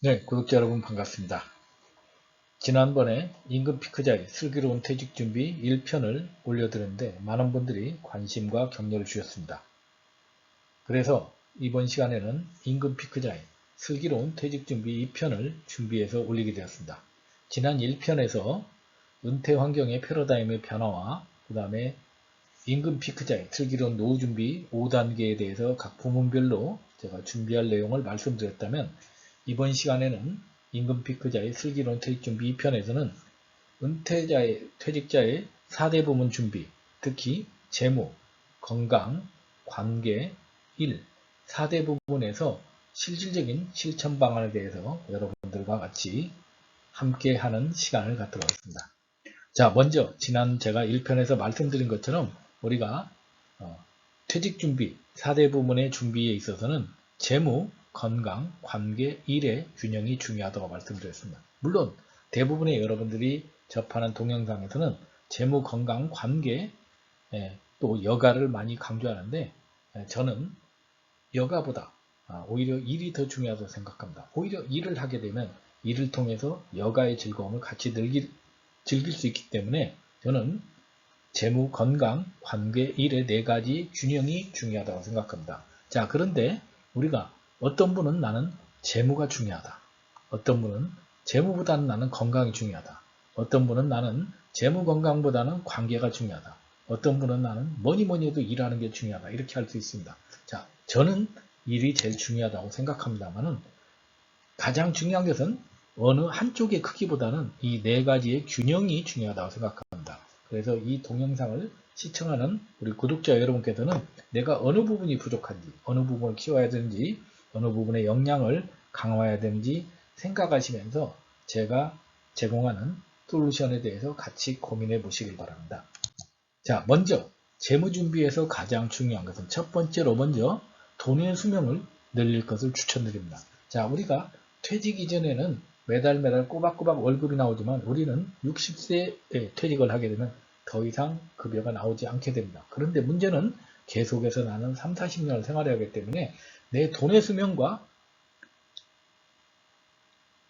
네, 구독자 여러분 반갑습니다. 지난번에 임금 피크자의 슬기로운 퇴직 준비 1편을 올려드렸는데 많은 분들이 관심과 격려를 주셨습니다. 그래서 이번 시간에는 임금 피크자의 슬기로운 퇴직 준비 2편을 준비해서 올리게 되었습니다. 지난 1편에서 은퇴 환경의 패러다임의 변화와 그 다음에 임금 피크자의 슬기로운 노후 준비 5단계에 대해서 각 부문별로 제가 준비할 내용을 말씀드렸다면 이번 시간에는 임금 피크자의 슬기로운 퇴직 준비 2편에서는 은퇴자의 퇴직자의 4대 부문 준비, 특히 재무, 건강, 관계, 일 4대 부분에서 실질적인 실천 방안에 대해서 여러분들과 같이 함께하는 시간을 갖도록 하겠습니다. 자, 먼저 지난 제가 1편에서 말씀드린 것처럼 우리가 퇴직 준비 4대 부문의 준비에 있어서는 재무, 건강, 관계, 일의 균형이 중요하다고 말씀드렸습니다. 물론 대부분의 여러분들이 접하는 동영상에서는 재무, 건강, 관계, 또 여가를 많이 강조하는데 저는 여가보다 오히려 일이 더 중요하다고 생각합니다. 오히려 일을 하게 되면 일을 통해서 여가의 즐거움을 같이 즐길 수 있기 때문에 저는 재무, 건강, 관계, 일의 4가지 균형이 중요하다고 생각합니다. 자, 그런데 우리가 어떤 분은 나는 재무가 중요하다. 어떤 분은 재무보다는 나는 건강이 중요하다. 어떤 분은 나는 재무 건강보다는 관계가 중요하다. 어떤 분은 나는 뭐니 해도 일하는 게 중요하다. 이렇게 할 수 있습니다. 자, 저는 일이 제일 중요하다고 생각합니다만은 가장 중요한 것은 어느 한쪽의 크기보다는 이 4가지의 균형이 중요하다고 생각합니다. 그래서 이 동영상을 시청하는 우리 구독자 여러분께서는 내가 어느 부분이 부족한지, 어느 부분을 키워야 되는지, 어느 부분의 역량을 강화해야 되는지 생각하시면서 제가 제공하는 솔루션에 대해서 같이 고민해 보시길 바랍니다. 자, 먼저 재무 준비에서 가장 중요한 것은 첫 번째로 먼저 돈의 수명을 늘릴 것을 추천드립니다. 자, 우리가 퇴직 이전에는 매달 꼬박꼬박 월급이 나오지만 우리는 60세에 퇴직을 하게 되면 더 이상 급여가 나오지 않게 됩니다. 그런데 문제는 계속해서 나는 3, 40년을 생활해야 하기 때문에 내 돈의 수명과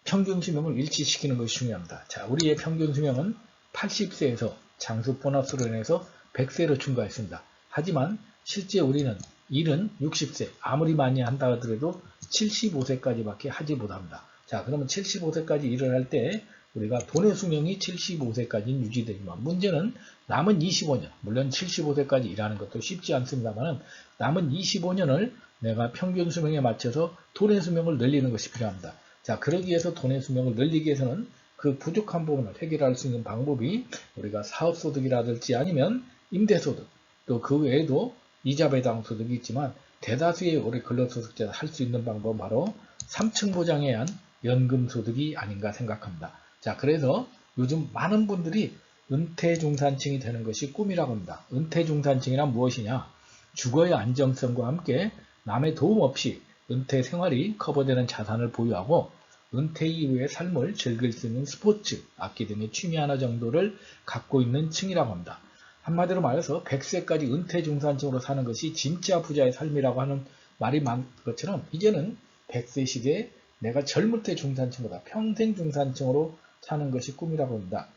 평균 수명을 일치시키는 것이 중요합니다. 자, 우리의 평균 수명은 80세에서 장수 보너스로 인해서 100세로 증가했습니다. 하지만 실제 우리는 일은 60세, 아무리 많이 한다 하더라도 75세까지밖에 하지 못합니다. 자, 그러면 75세까지 일을 할 때 우리가 돈의 수명이 75세까지 유지되지만 문제는 남은 25년, 물론 75세까지 일하는 것도 쉽지 않습니다만 남은 25년을 내가 평균 수명에 맞춰서 돈의 수명을 늘리는 것이 필요합니다. 자, 그러기 위해서 돈의 수명을 늘리기 위해서는 그 부족한 부분을 해결할 수 있는 방법이 우리가 사업소득이라든지 아니면 임대소득, 또 그 외에도 이자 배당 소득이 있지만 대다수의 우리 근로소득자가 할 수 있는 방법은 바로 3층 보장에 의한 연금소득이 아닌가 생각합니다. 자, 그래서 요즘 많은 분들이 은퇴중산층이 되는 것이 꿈이라고 합니다. 은퇴중산층이란 무엇이냐? 주거의 안정성과 함께 남의 도움 없이 은퇴 생활이 커버되는 자산을 보유하고 은퇴 이후의 삶을 즐길 수 있는 스포츠, 악기 등의 취미 하나 정도를 갖고 있는 층이라고 합니다. 한마디로 말해서 100세까지 은퇴 중산층으로 사는 것이 진짜 부자의 삶이라고 하는 말이 많은 것처럼 이제는 100세 시대에 내가 젊을 때 중산층보다 평생 중산층으로 사는 것이 꿈이라고 합니다.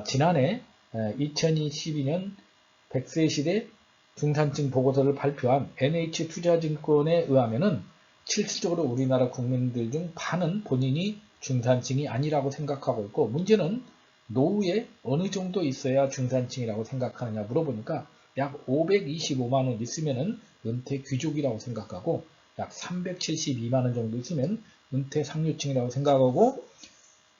지난해 2012년 100세 시대 중산층 보고서를 발표한 NH투자증권에 의하면은 실질적으로 우리나라 국민들 중 반은 본인이 중산층이 아니라고 생각하고 있고 문제는 노후에 어느 정도 있어야 중산층이라고 생각하느냐 물어보니까 약 525만원 있으면 은퇴 귀족이라고 생각하고 약 372만원 정도 있으면 은퇴 상류층이라고 생각하고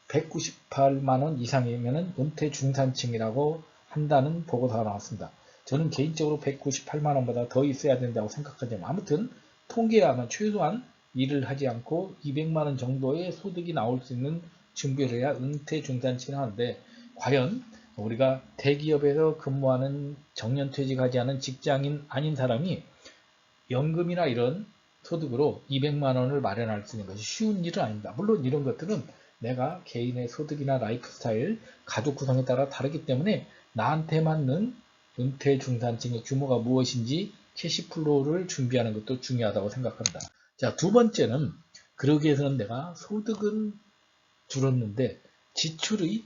198만원 이상이면 은퇴 중산층이라고 한다는 보고서가 나왔습니다. 저는 개인적으로 198만원보다 더 있어야 된다고 생각하지만 아무튼 통계에 하면 최소한 일을 하지 않고 200만원 정도의 소득이 나올 수 있는 준비를 해야 은퇴 중산층을 하는데 과연 우리가 대기업에서 근무하는 정년퇴직하지 않은 직장인 아닌 사람이 연금이나 이런 소득으로 200만원을 마련할 수 있는 것이 쉬운 일은 아닙니다. 물론 이런 것들은 내가 개인의 소득이나 라이프 스타일, 가족 구성에 따라 다르기 때문에 나한테 맞는 은퇴 중산층의 규모가 무엇인지 캐시플로우를 준비하는 것도 중요하다고 생각합니다. 자, 두 번째는 그러기 위해서는 내가 소득은 줄었는데 지출이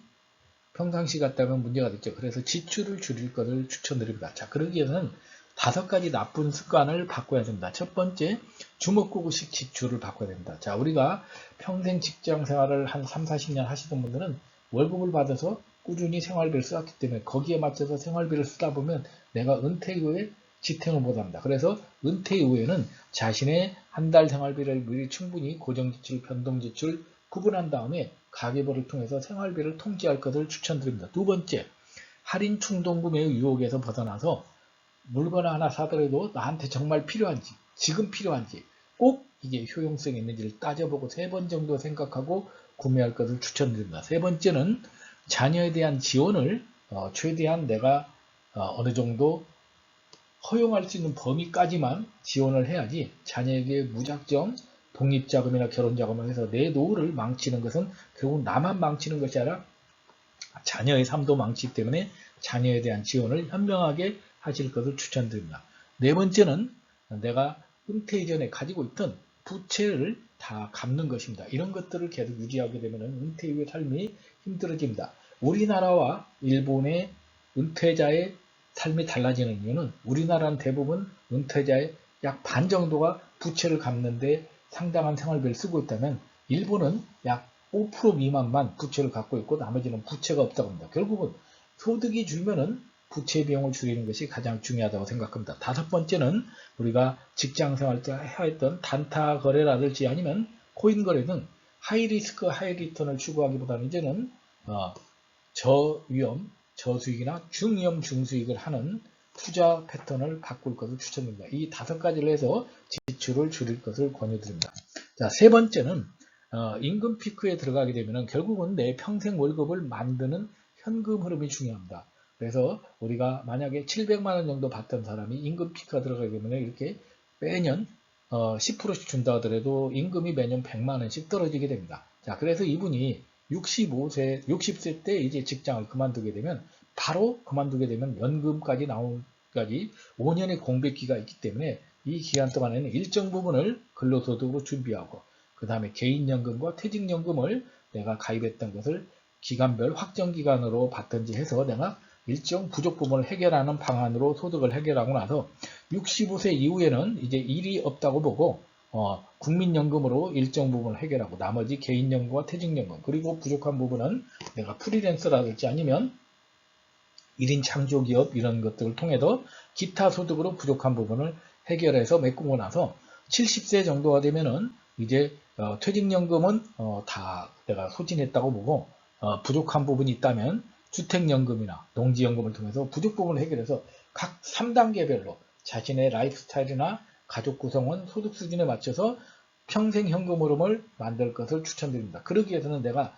평상시 같다면 문제가 됐죠. 그래서 지출을 줄일 것을 추천드립니다. 자, 그러기 위해서는 5가지 나쁜 습관을 바꿔야 됩니다. 첫 번째, 주먹구구식 지출을 바꿔야 됩니다. 자, 우리가 평생 직장 생활을 한 3, 40년 하시던 분들은 월급을 받아서 꾸준히 생활비를 써왔기 때문에 거기에 맞춰서 생활비를 쓰다 보면 내가 은퇴 이후에 지탱을 못합니다. 그래서 은퇴 이후에는 자신의 한 달 생활비를 미리 충분히 고정지출, 변동지출 구분한 다음에 가계부를 통해서 생활비를 통지할 것을 추천드립니다. 두 번째, 할인 충동구매의 유혹에서 벗어나서 물건을 하나 사더라도 나한테 정말 필요한지, 지금 필요한지, 꼭 이게 효용성이 있는지를 따져보고 3번 정도 생각하고 구매할 것을 추천드립니다. 세 번째는 자녀에 대한 지원을 최대한 내가 어느 정도 허용할 수 있는 범위까지만 지원을 해야지 자녀에게 무작정 독립자금이나 결혼자금을 해서 내 노후를 망치는 것은 결국 나만 망치는 것이 아니라 자녀의 삶도 망치기 때문에 자녀에 대한 지원을 현명하게 하실 것을 추천드립니다. 네 번째는 내가 은퇴 이전에 가지고 있던 부채를 다 갚는 것입니다. 이런 것들을 계속 유지하게 되면 은퇴 이후의 삶이 힘들어집니다. 우리나라와 일본의 은퇴자의 삶이 달라지는 이유는 우리나라는 대부분 은퇴자의 약 반 정도가 부채를 갚는데 상당한 생활비를 쓰고 있다면 일본은 약 5% 미만만 부채를 갖고 있고 나머지는 부채가 없다고 합니다. 결국은 소득이 줄면은 부채 비용을 줄이는 것이 가장 중요하다고 생각합니다. 5번째는 우리가 직장 생활 때 해왔던 단타 거래라든지 아니면 코인 거래 등 하이리스크 하이리턴을 추구하기보다는 이제는 저위험 저수익이나 중위험 중수익을 하는 투자 패턴을 바꿀 것을 추천드립니다. 이 5가지를 해서 지출을 줄일 것을 권유드립니다. 자, 세 번째는 임금 피크에 들어가게 되면 결국은 내 평생 월급을 만드는 현금 흐름이 중요합니다. 그래서 우리가 만약에 700만원 정도 받던 사람이 임금 피크가 들어가게 되면 이렇게 매년 10%씩 준다 하더라도 임금이 매년 100만원씩 떨어지게 됩니다. 자, 그래서 이분이 60세 때 이제 직장을 그만두게 되면 바로 그만두게 되면 연금까지 나오기까지 5년의 공백기가 있기 때문에 이 기간 동안에는 일정 부분을 근로소득으로 준비하고 그 다음에 개인연금과 퇴직연금을 내가 가입했던 것을 기간별 확정기간으로 받든지 해서 내가 일정 부족 부분을 해결하는 방안으로 소득을 해결하고 나서 65세 이후에는 이제 일이 없다고 보고 국민연금으로 일정 부분을 해결하고 나머지 개인연금과 퇴직연금 그리고 부족한 부분은 내가 프리랜서라든지 아니면 1인 창조기업 이런 것들을 통해서 기타 소득으로 부족한 부분을 해결해서 메꾸고 나서 70세 정도가 되면은 이제 퇴직연금은 다 내가 소진했다고 보고 부족한 부분이 있다면 주택연금이나 농지연금을 통해서 부족 부분을 해결해서 각 3단계별로 자신의 라이프 스타일이나 가족 구성원, 소득 수준에 맞춰서 평생 현금 흐름을 만들 것을 추천드립니다. 그러기 위해서는 내가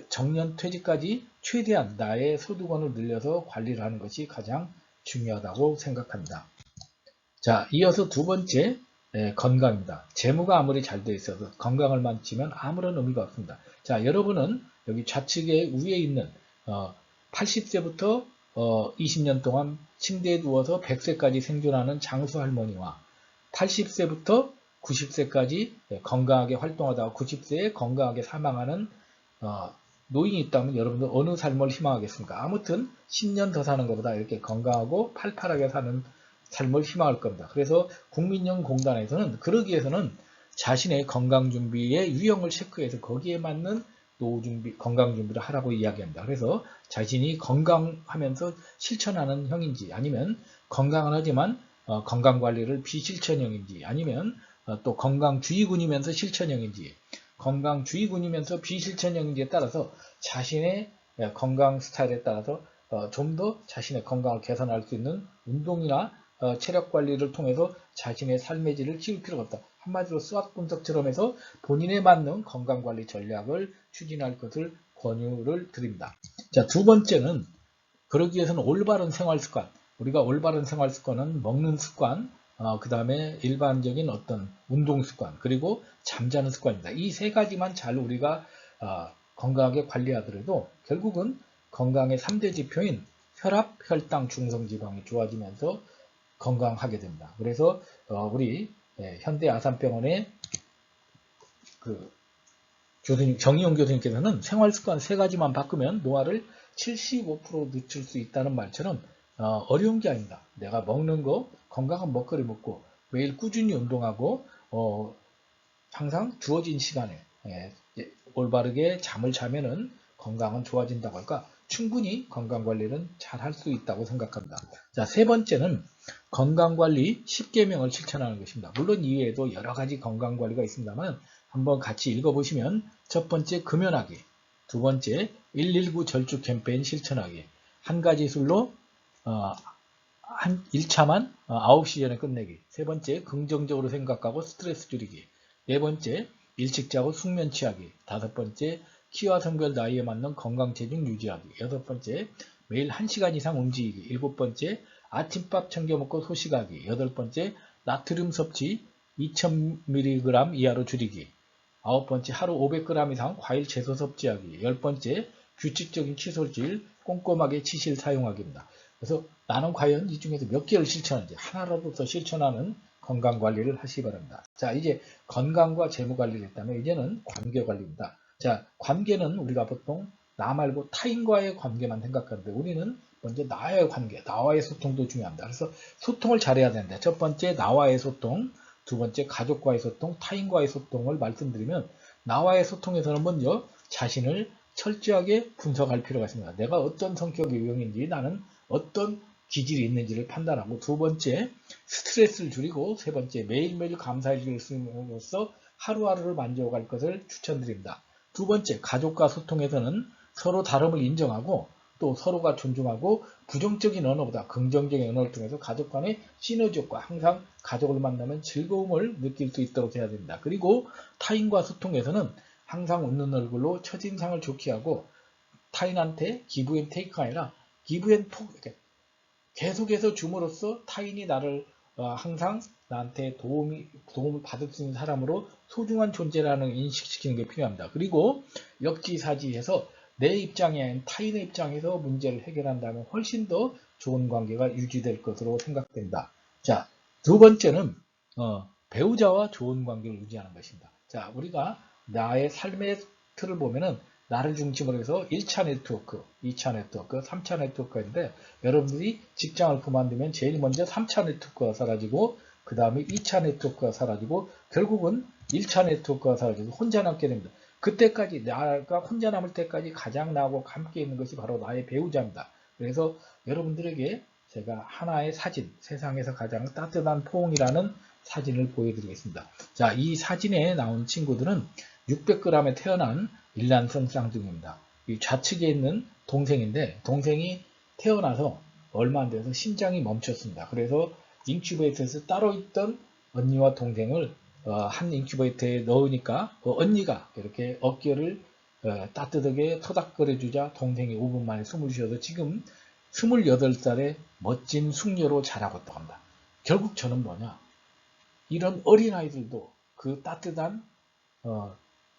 정년 퇴직까지 최대한 나의 소득원을 늘려서 관리를 하는 것이 가장 중요하다고 생각합니다. 자, 이어서 두 번째 건강입니다. 재무가 아무리 잘 되어 있어도 건강을 망치면 아무런 의미가 없습니다. 자, 여러분은 여기 좌측에 위에 있는 80세부터 20년 동안 침대에 누워서 100세까지 생존하는 장수 할머니와 80세부터 90세까지 건강하게 활동하다가 90세에 건강하게 사망하는 노인이 있다면 여러분들 어느 삶을 희망하겠습니까? 아무튼 10년 더 사는 것보다 이렇게 건강하고 팔팔하게 사는 삶을 희망할 겁니다. 그래서 국민연금공단에서는 그러기 위해서는 자신의 건강준비의 유형을 체크해서 거기에 맞는 노후준비, 건강준비를 하라고 이야기합니다. 그래서 자신이 건강하면서 실천하는 형인지 아니면 건강은 하지만 건강관리를 비실천형인지 아니면 또 건강주의군이면서 실천형인지 건강주의군이면서 비실천형인지에 따라서 자신의 건강 스타일에 따라서 좀 더 자신의 건강을 개선할 수 있는 운동이나 체력 관리를 통해서 자신의 삶의 질을 키울 필요가 없다. 한마디로 스왑 분석처럼 해서 본인에 맞는 건강관리 전략을 추진할 것을 권유를 드립니다. 자, 두 번째는 그러기 위해서는 올바른 생활습관. 우리가 올바른 생활습관은 먹는 습관, 그 다음에 일반적인 어떤 운동습관, 그리고 잠자는 습관입니다. 이 3가지만 잘 우리가 건강하게 관리하더라도 결국은 건강의 3대 지표인 혈압, 혈당, 중성지방이 좋아지면서 건강하게 됩니다. 그래서 우리 현대아산병원의 그 교수님, 정의용 교수님께서는 생활습관 3가지만 바꾸면 노화를 75% 늦출 수 있다는 말처럼 어려운 게 아니다. 내가 먹는 거 건강한 먹거리 먹고 매일 꾸준히 운동하고 항상 주어진 시간에 올바르게 잠을 자면은 건강은 좋아진다고 할까? 충분히 건강관리는 잘 할 수 있다고 생각합니다. 자, 3번째는 건강관리 10계명을 실천하는 것입니다. 물론 이외에도 여러가지 건강관리가 있습니다만 한번 같이 읽어보시면 첫 번째 금연하기, 두 번째 119 절주 캠페인 실천하기, 한 가지 술로 1차만 9시 전에 끝내기, 세 번째 긍정적으로 생각하고 스트레스 줄이기, 네 번째 일찍 자고 숙면 취하기, 다섯 번째 키와 성별 나이에 맞는 건강 체중 유지하기, 여섯 번째 매일 1시간 이상 움직이기, 일곱 번째 아침밥 챙겨 먹고 소식하기, 여덟 번째 나트륨 섭취 2000mg 이하로 줄이기, 아홉 번째 하루 500g 이상 과일 채소 섭취하기, 열 번째 규칙적인 칫솔질 꼼꼼하게 치실 사용하기입니다. 그래서 나는 과연 이 중에서 몇 개를 실천하는지 하나라도 더 실천하는 건강관리를 하시기 바랍니다. 자, 이제 건강과 재무관리를 했다면 이제는 관계관리입니다. 자, 관계는 우리가 보통 나 말고 타인과의 관계만 생각하는데 우리는 먼저 나와의 관계, 나와의 소통도 중요합니다. 그래서 소통을 잘해야 된다. 첫 번째 나와의 소통, 두 번째 가족과의 소통, 타인과의 소통을 말씀드리면 나와의 소통에서는 먼저 자신을 철저하게 분석할 필요가 있습니다. 내가 어떤 성격의 유형인지 나는 어떤 기질이 있는지를 판단하고, 두 번째 스트레스를 줄이고, 세 번째 매일매일 감사일기를 쓰므로써 하루하루를 만족할 것을 추천드립니다. 두 번째 가족과 소통에서는 서로 다름을 인정하고 또 서로가 존중하고 부정적인 언어보다 긍정적인 언어를 통해서 가족 간의 시너지 효과, 항상 가족을 만나면 즐거움을 느낄 수 있도록 해야 됩니다. 그리고 타인과 소통에서는 항상 웃는 얼굴로 첫인상을 좋게 하고 타인한테 기브 앤 테이크가 아니라 기브 앤 톡, 이렇게 계속해서 줌으로써 타인이 나를 항상 나한테 도움을 받을 수 있는 사람으로 소중한 존재라는 인식시키는 게 필요합니다. 그리고 역지사지해서 내 입장이 아닌 타인의 입장에서 문제를 해결한다면 훨씬 더 좋은 관계가 유지될 것으로 생각된다. 자, 두 번째는 배우자와 좋은 관계를 유지하는 것입니다. 자, 우리가 나의 삶의 틀을 보면은 나를 중심으로 해서 1차 네트워크, 2차 네트워크, 3차 네트워크가 있는데 여러분들이 직장을 그만두면 제일 먼저 3차 네트워크가 사라지고 그 다음에 2차 네트워크가 사라지고 결국은 1차 네트워크가 사라지고 혼자 남게 됩니다. 그때까지 나가 혼자 남을 때까지 가장 나하고 함께 있는 것이 바로 나의 배우자입니다. 그래서 여러분들에게 제가 하나의 사진, 세상에서 가장 따뜻한 포옹이라는 사진을 보여드리겠습니다. 자, 이 사진에 나온 친구들은 600g에 태어난 일란성 쌍둥이입니다. 이 좌측에 있는 동생인데 동생이 태어나서 얼마 안 돼서 심장이 멈췄습니다. 그래서 인큐베이터에서 따로 있던 언니와 동생을 한 인큐베이터에 넣으니까 언니가 이렇게 어깨를 따뜻하게 토닥거려 주자 동생이 5분 만에 숨을 쉬어서 지금 28살의 멋진 숙녀로 자라고 있다고 합니다. 결국 저는 뭐냐, 이런 어린아이들도 그 따뜻한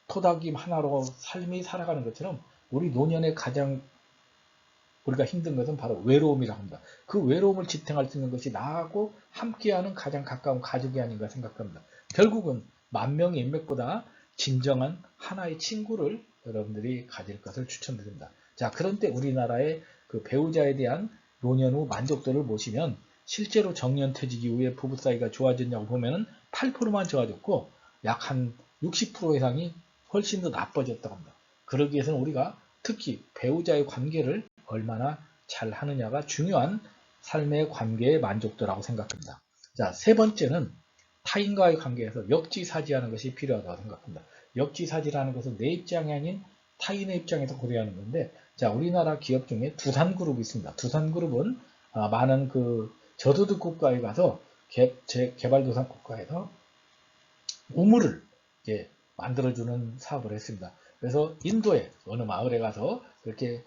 토닥임 하나로 삶이 살아가는 것처럼 우리 노년의 가장 우리가 힘든 것은 바로 외로움이라고 합니다. 그 외로움을 지탱할 수 있는 것이 나하고 함께하는 가장 가까운 가족이 아닌가 생각합니다. 결국은 만명의 인맥보다 진정한 하나의 친구를 여러분들이 가질 것을 추천드립니다. 자, 그런데 우리나라의 그 배우자에 대한 노년 후 만족도를 보시면 실제로 정년퇴직 이후에 부부 사이가 좋아졌냐고 보면 8%만 좋아졌고 약 한 60% 이상이 훨씬 더 나빠졌다고 합니다. 그러기 위해서는 우리가 특히 배우자의 관계를 얼마나 잘 하느냐가 중요한 삶의 관계의 만족도라고 생각합니다. 자, 세 번째는 타인과의 관계에서 역지사지하는 것이 필요하다고 생각합니다. 역지사지라는 것은 내 입장이 아닌 타인의 입장에서 고려하는 건데, 자, 우리나라 기업 중에 두산그룹이 있습니다. 두산그룹은 많은 그 저소득 국가에 가서 개발도상 국가에서 우물을 만들어주는 사업을 했습니다. 그래서 인도의 어느 마을에 가서 그렇게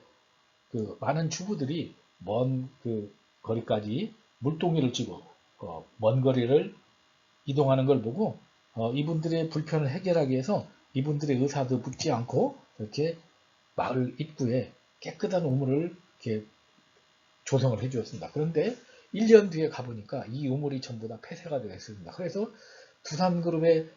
그 많은 주부들이 먼 그 거리까지 물동이를 쥐고 먼 거리를 이동하는 걸 보고 이분들의 불편을 해결하기 위해서 이분들의 의사도 묻지 않고 이렇게 마을 입구에 깨끗한 우물을 이렇게 조성을 해 주었습니다. 그런데 1년 뒤에 가보니까 이 우물이 전부 다 폐쇄가 되어 있습니다. 그래서 두산그룹의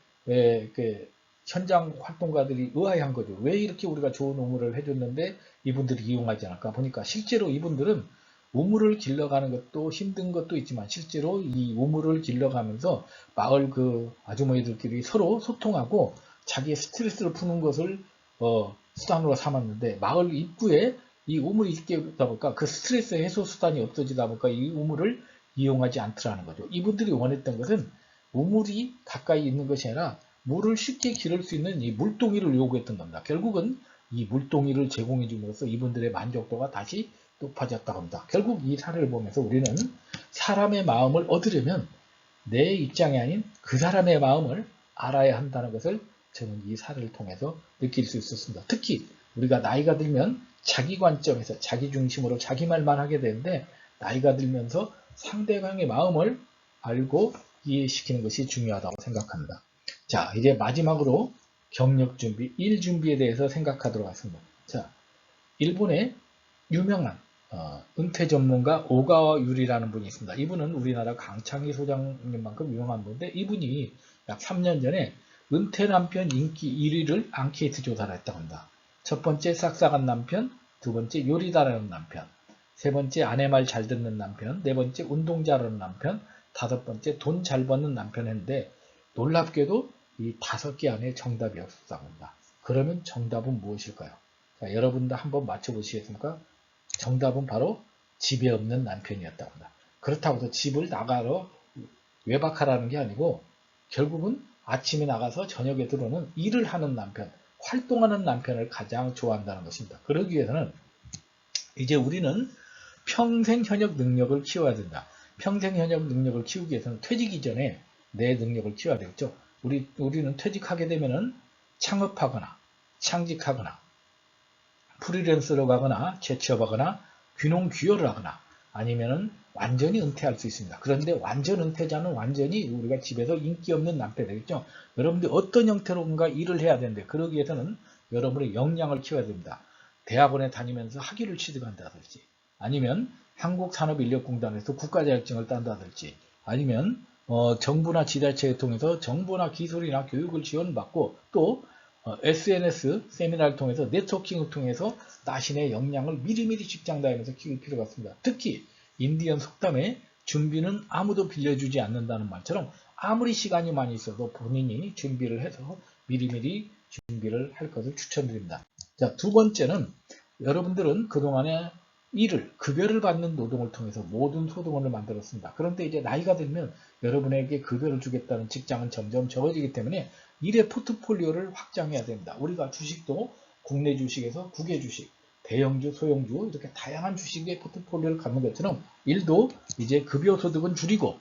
현장 활동가들이 의아해한 거죠. 왜 이렇게 우리가 좋은 우물을 해줬는데 이분들이 이용하지 않을까 보니까 실제로 이분들은 우물을 길러가는 것도 힘든 것도 있지만 실제로 이 우물을 길러가면서 마을 그 아주머니들끼리 서로 소통하고 자기의 스트레스를 푸는 것을 수단으로 삼았는데 마을 입구에 이 우물이 있다 보니까 그 스트레스 해소 수단이 없어지다 보니까 이 우물을 이용하지 않더라는 거죠. 이분들이 원했던 것은 우물이 가까이 있는 것이 아니라 물을 쉽게 기를 수 있는 이 물동이를 요구했던 겁니다. 결국은 이 물동이를 제공해 줌으로써 이분들의 만족도가 다시 높아졌다고 합니다. 결국 이 사례를 보면서 우리는 사람의 마음을 얻으려면 내 입장이 아닌 그 사람의 마음을 알아야 한다는 것을 저는 이 사례를 통해서 느낄 수 있었습니다. 특히 우리가 나이가 들면 자기 관점에서 자기 중심으로 자기 말만 하게 되는데 나이가 들면서 상대방의 마음을 알고 이해시키는 것이 중요하다고 생각합니다. 자, 이제 마지막으로 경력 준비, 일 준비에 대해서 생각하도록 하겠습니다. 자, 일본의 유명한 은퇴 전문가 오가와 유리라는 분이 있습니다. 이분은 우리나라 강창희 소장님만큼 유명한 분인데 이분이 약 3년 전에 은퇴 남편 인기 1위를 앙케이트 조사를 했다고 합니다. 첫 번째 싹싹한 남편, 두 번째 요리 잘하는 남편, 세 번째 아내 말 잘 듣는 남편, 네 번째 운동 잘하는 남편, 다섯 번째 돈 잘 버는 남편 했는데 놀랍게도 이 5개 안에 정답이 없었다고 합니다. 그러면 정답은 무엇일까요? 자, 여러분도 한번 맞춰보시겠습니까? 정답은 바로 집에 없는 남편이었다고 합니다. 그렇다고 해서 집을 나가러 외박하라는 게 아니고 결국은 아침에 나가서 저녁에 들어오는 일을 하는 남편, 활동하는 남편을 가장 좋아한다는 것입니다. 그러기 위해서는 이제 우리는 평생 현역 능력을 키워야 된다. 평생 현역 능력을 키우기 위해서는 퇴직 이전에 내 능력을 키워야 되겠죠. 우리는 퇴직하게 되면은 창업하거나 창직하거나 프리랜서로 가거나 재취업하거나 귀농귀화를 하거나 아니면은 완전히 은퇴할 수 있습니다. 그런데 완전 은퇴자는 완전히 우리가 집에서 인기 없는 남편 되겠죠. 여러분들이 어떤 형태로든가 일을 해야 되는데 그러기 위해서는 여러분의 역량을 키워야 됩니다. 대학원에 다니면서 학위를 취득한다든지 아니면 한국산업인력공단에서 국가자격증을 딴다든지 아니면 정부나 지자체를 통해서 정보나 기술이나 교육을 지원받고 또 SNS 세미나를 통해서 네트워킹을 통해서 자신의 역량을 미리미리 직장 다니면서 키울 필요가 있습니다. 특히 인디언 속담에 준비는 아무도 빌려주지 않는다는 말처럼 아무리 시간이 많이 있어도 본인이 준비를 해서 미리미리 준비를 할 것을 추천드립니다. 자, 두 번째는 여러분들은 그동안에 급여를 받는 노동을 통해서 모든 소득원을 만들었습니다. 그런데 이제 나이가 들면 여러분에게 급여를 주겠다는 직장은 점점 적어지기 때문에 일의 포트폴리오를 확장해야 됩니다. 우리가 주식도 국내 주식에서 국외 주식, 대형주, 소형주 이렇게 다양한 주식의 포트폴리오를 갖는 것처럼 일도 이제 급여 소득은 줄이고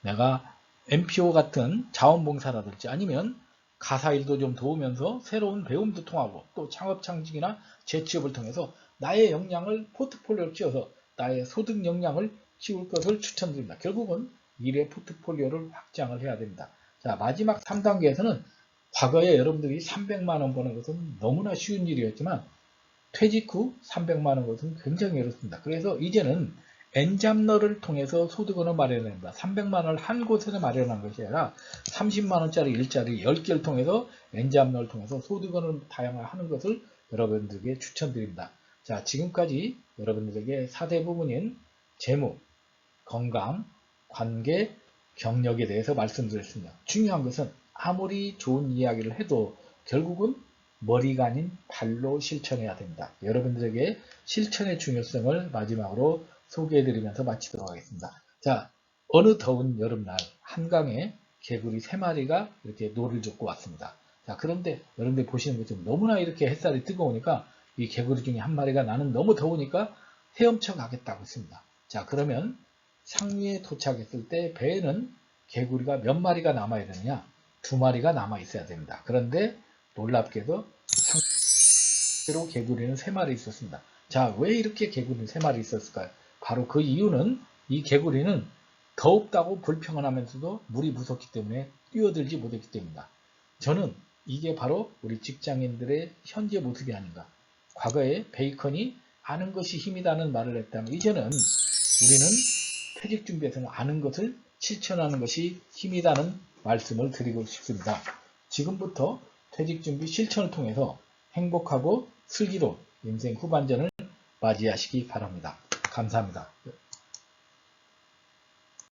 내가 MPO 같은 자원봉사라든지 아니면 가사일도 좀 도우면서 새로운 배움도 통하고 또 창업 창직이나 재취업을 통해서 나의 역량을 포트폴리오를 키워서 나의 소득 역량을 키울 것을 추천드립니다. 결국은 일의 포트폴리오를 확장을 해야 됩니다. 자, 마지막 3단계에서는 과거에 여러분들이 300만원 버는 것은 너무나 쉬운 일이었지만 퇴직 후 300만원 것은 굉장히 어렵습니다. 그래서 이제는 엔잡러를 통해서 소득원을 마련합니다. 300만원을 한 곳에서 마련한 것이 아니라 30만원짜리 일자리 10개를 통해서 엔잡러를 통해서 소득원을 다양화하는 것을 여러분들에게 추천드립니다. 자, 지금까지 여러분들에게 4대 부분인 재무, 건강, 관계, 경력에 대해서 말씀드렸습니다. 중요한 것은 아무리 좋은 이야기를 해도 결국은 머리가 아닌 발로 실천해야 됩니다. 여러분들에게 실천의 중요성을 마지막으로 소개해드리면서 마치도록 하겠습니다. 자, 어느 더운 여름날 한강에 개구리 3마리가 이렇게 노를 젓고 왔습니다. 자, 그런데 여러분들 보시는 것처럼 너무나 이렇게 햇살이 뜨거우니까 이 개구리 중에 한 마리가 나는 너무 더우니까 헤엄쳐 가겠다고 했습니다. 자, 그러면 상류에 도착했을 때 배에는 개구리가 몇 마리가 남아야 되느냐? 2마리가 남아 있어야 됩니다. 그런데 놀랍게도 상대로 개구리는 3마리 있었습니다. 자, 왜 이렇게 개구리는 3마리 있었을까요? 바로 그 이유는 이 개구리는 더웁다고 불평을 하면서도 물이 무섭기 때문에 뛰어들지 못했기 때문입니다. 저는 이게 바로 우리 직장인들의 현재 모습이 아닌가. 과거에 베이컨이 아는 것이 힘이라는 말을 했다면 이제는 우리는 퇴직 준비에서는 아는 것을 실천하는 것이 힘이라는 말씀을 드리고 싶습니다. 지금부터 퇴직 준비 실천을 통해서 행복하고 슬기로운 인생 후반전을 맞이하시기 바랍니다. 감사합니다.